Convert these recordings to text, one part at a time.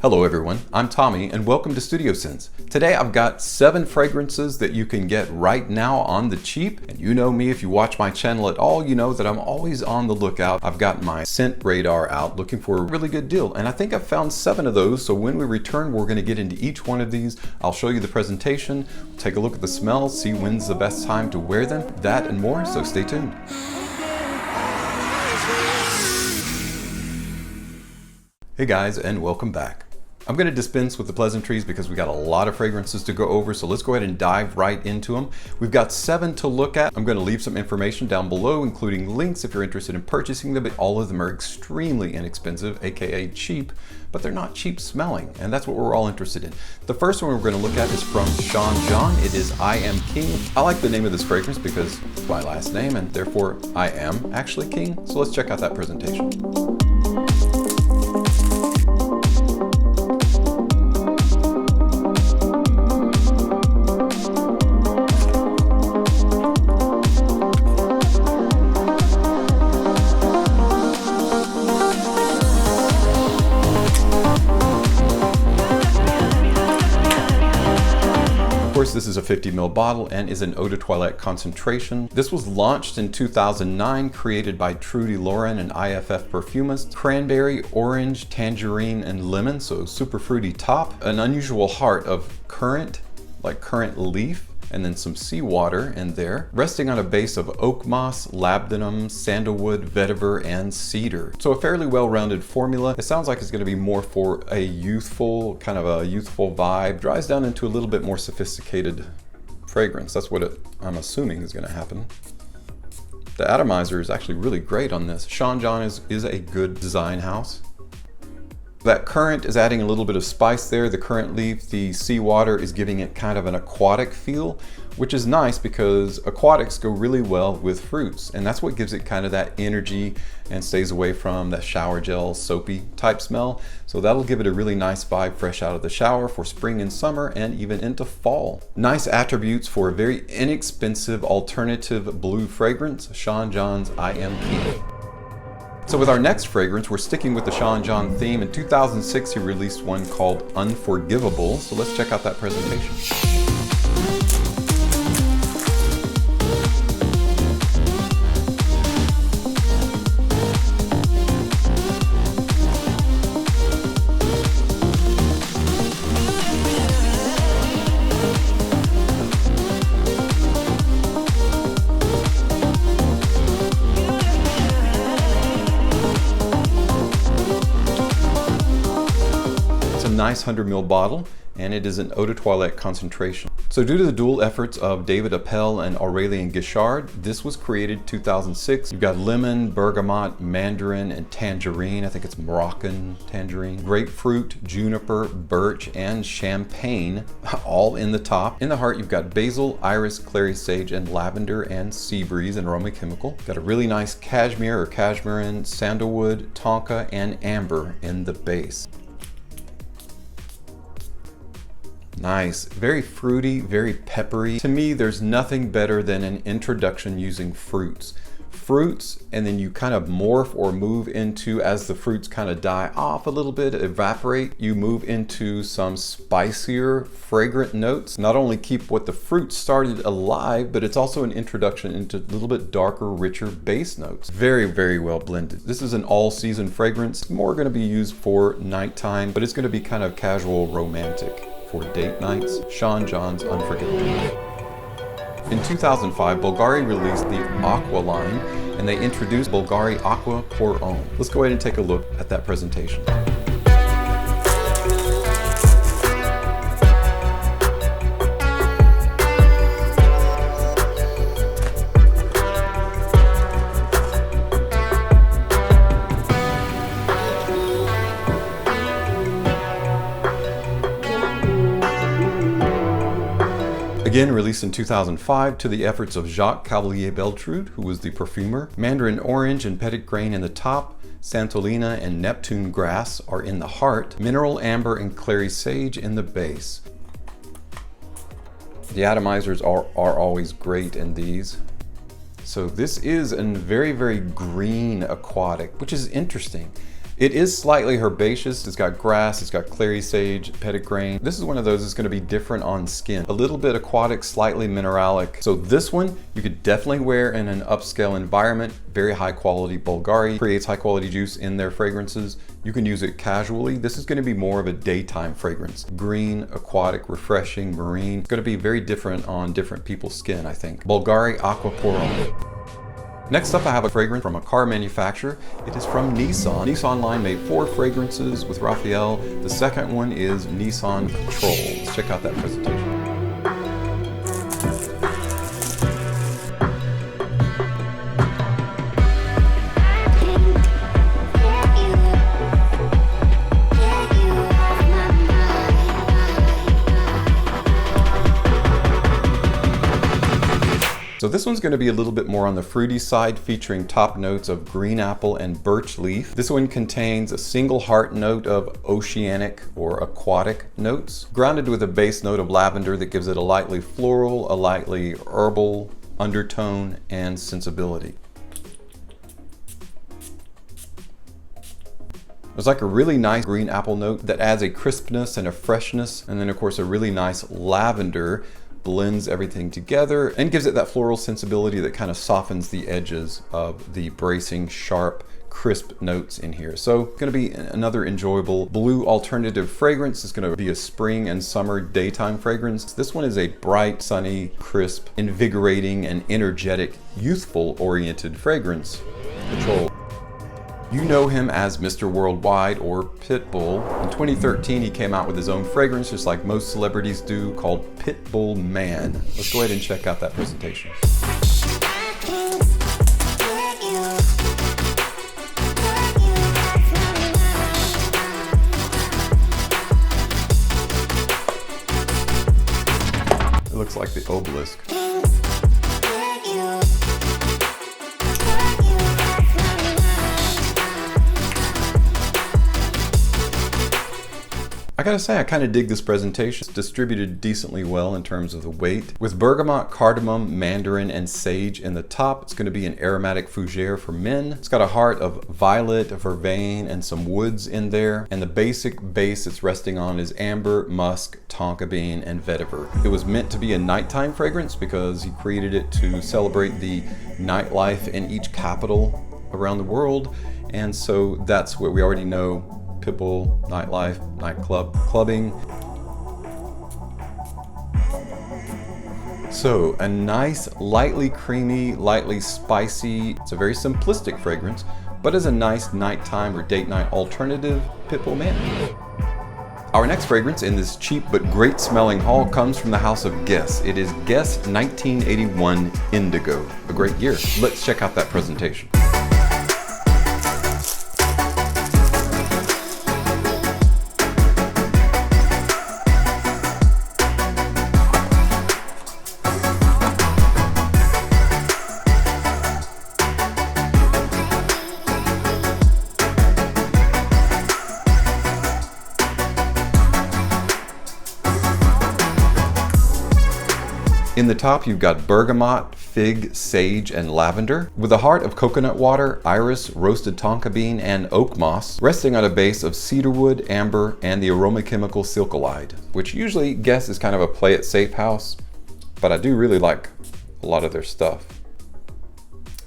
Hello everyone, I'm Tommy and welcome to Studio Sense. Today I've got 7 fragrances that you can get right now on the cheap. And you know me, if you watch my channel at all, you know that I'm always on the lookout. I've got my scent radar out looking for a really good deal. And I think I've found 7 of those. So when we return, we're gonna get into each one of these. I'll show you the presentation, take a look at the smells, see when's the best time to wear them, that and more, so stay tuned. Hey guys, and welcome back. I'm going to dispense with the pleasantries because we got a lot of fragrances to go over, so let's go ahead and dive right into them. We've got 7 to look at. I'm going to leave some information down below, including links if you're interested in purchasing them, but all of them are extremely inexpensive, aka cheap, but they're not cheap smelling, and that's what we're all interested in. The first one we're going to look at is from Sean John. It is I Am King. I like the name of this fragrance because it's my last name, and therefore I am actually king. So let's check out that presentation. This is a 50 ml bottle and is an eau de toilette concentration. This was launched in 2009, created by Trudy Lauren, an IFF perfumist. Cranberry, orange, tangerine, and lemon, so super fruity top. An unusual heart of currant, like currant leaf, and then some seawater in there, resting on a base of oak moss, labdanum, sandalwood, vetiver, and cedar. So a fairly well-rounded formula. It sounds like it's gonna be more for a youthful, kind of a youthful vibe. Dries down into a little bit more sophisticated fragrance. That's what I'm assuming is gonna happen. The atomizer is actually really great on this. Sean John is a good design house. That currant is adding a little bit of spice there. The currant leaf, the seawater is giving it kind of an aquatic feel, which is nice because aquatics go really well with fruits. And that's what gives it kind of that energy and stays away from that shower gel, soapy type smell. So that'll give it a really nice vibe fresh out of the shower for spring and summer and even into fall. Nice attributes for a very inexpensive alternative blue fragrance, Sean John's I Am King. So with our next fragrance, we're sticking with the Sean John theme. In 2006, he released one called Unforgivable. So let's check out that presentation. Nice 100 ml bottle, and it is an eau de toilette concentration. So due to the dual efforts of David Appel and Aurélien Guichard, this was created 2006. You've got lemon, bergamot, mandarin, and tangerine. I think it's Moroccan tangerine. Grapefruit, juniper, birch, and champagne, all in the top. In the heart, you've got basil, iris, clary sage, and lavender, and sea breeze, an aroma chemical. Got a really nice cashmere or cashmeran, sandalwood, tonka, and amber in the base. Nice, very fruity, very peppery. To me, there's nothing better than an introduction using fruits. Fruits, and then you kind of morph or move into, as the fruits kind of die off a little bit, evaporate, you move into some spicier, fragrant notes. Not only keep what the fruit started alive, but it's also an introduction into a little bit darker, richer base notes. Very, very well blended. This is an all-season fragrance, more gonna be used for nighttime, but it's gonna be kind of casual, romantic. For date nights, Sean John's Unforgivable. In 2005, Bulgari released the Aqua line, and they introduced Bulgari Aquaporin. Let's go ahead and take a look at that presentation. Again, released in 2005 to the efforts of Jacques Cavalier-Beltrude, who was the perfumer. Mandarin orange and petit grain in the top, Santolina and Neptune grass are in the heart, mineral amber and clary sage in the base. The atomizers are always great in these. So this is a very, very green aquatic, which is interesting. It is slightly herbaceous. It's got grass, it's got clary sage, petitgrain. This is one of those that's going to be different on skin. A little bit aquatic, slightly mineralic. So this one you could definitely wear in an upscale environment. Very high quality. Bulgari creates high quality juice in their fragrances. You can use it casually. This is going to be more of a daytime fragrance. Green, aquatic, refreshing, marine. It's going to be very different on different people's skin, I think. Bulgari Aquaporin. Next up, I have a fragrance from a car manufacturer. It is from Nissan. Nissan line made 4 fragrances with Raphael. The second one is Nissan Trolls. Check out that presentation. So this one's going to be a little bit more on the fruity side, featuring top notes of green apple and birch leaf. This one contains a single heart note of oceanic or aquatic notes, grounded with a base note of lavender that gives it a lightly floral, a lightly herbal undertone and sensibility. There's like a really nice green apple note that adds a crispness and a freshness, and then of course a really nice lavender blends everything together and gives it that floral sensibility that kind of softens the edges of the bracing, sharp, crisp notes in here. So it's going to be another enjoyable blue alternative fragrance. It's going to be a spring and summer daytime fragrance. This one is a bright, sunny, crisp, invigorating, and energetic, youthful oriented fragrance. Control. You know him as Mr. Worldwide or Pitbull. In 2013, he came out with his own fragrance, just like most celebrities do, called Pitbull Man. Let's go ahead and check out that presentation. It looks like the obelisk. I gotta say, I kind of dig this presentation. It's distributed decently well in terms of the weight. With bergamot, cardamom, mandarin, and sage in the top, it's gonna be an aromatic fougere for men. It's got a heart of violet, vervain, and some woods in there. And the basic base it's resting on is amber, musk, tonka bean, and vetiver. It was meant to be a nighttime fragrance because he created it to celebrate the nightlife in each capital around the world. And so that's what we already know. Pitbull, nightlife, nightclub, clubbing. So a nice, lightly creamy, lightly spicy, it's a very simplistic fragrance, but is a nice nighttime or date night alternative, Pitbull Man. Our next fragrance in this cheap but great smelling haul comes from the house of Guess. It is Guess 1981 Indigo, a great year. Let's check out that presentation. In the top, you've got bergamot, fig, sage, and lavender, with a heart of coconut water, iris, roasted tonka bean, and oak moss, resting on a base of cedarwood, amber, and the aroma chemical silcolide, which usually Guess is kind of a play it safe house, but I do really like a lot of their stuff.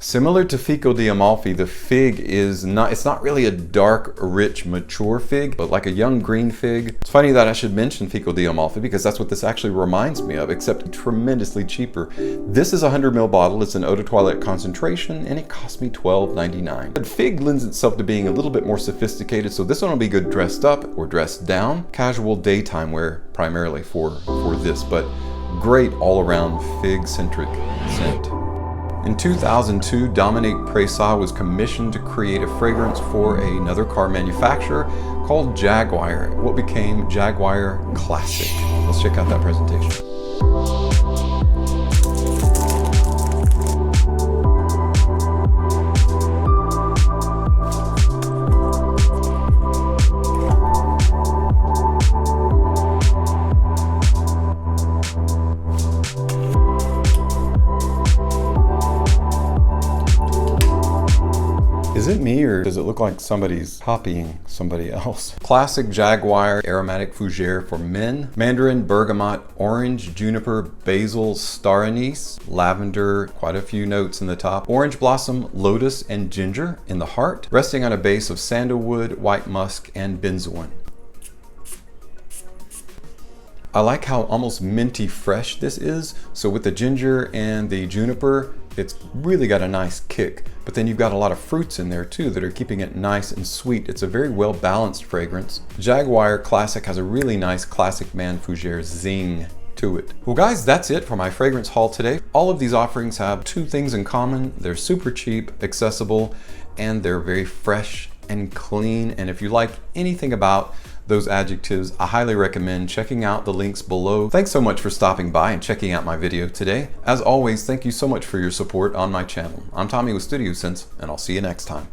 Similar to Fico di Amalfi, the fig is it's not really a dark, rich, mature fig, but like a young green fig. It's funny that I should mention Fico di Amalfi because that's what this actually reminds me of, except tremendously cheaper. This is a 100 ml bottle. It's an eau de toilette concentration, and it cost me $12.99. But fig lends itself to being a little bit more sophisticated, so this one will be good dressed up or dressed down. Casual daytime wear primarily for this, but great all-around fig-centric scent. In 2002, Dominique Pressat was commissioned to create a fragrance for another car manufacturer called Jaguar, what became Jaguar Classic. Let's check out that presentation. Is it me or does it look like somebody's copying somebody else? Classic Jaguar Aromatic Fougere for men. Mandarin, bergamot, orange, juniper, basil, star anise, lavender, quite a few notes in the top. Orange blossom, lotus, and ginger in the heart, resting on a base of sandalwood, white musk, and benzoin. I like how almost minty fresh this is. So with the ginger and the juniper, it's really got a nice kick, but then you've got a lot of fruits in there too that are keeping it nice and sweet. It's a very well balanced fragrance. Jaguar Classic has a really nice Classic Man Fougere zing to it. Well guys, that's it for my fragrance haul today. All of these offerings have two things in common. They're super cheap, accessible, and they're very fresh and clean. And if you like anything about those adjectives, I highly recommend checking out the links below. Thanks so much for stopping by and checking out my video today. As always, thank you so much for your support on my channel. I'm Tommy with Studio Sense, and I'll see you next time.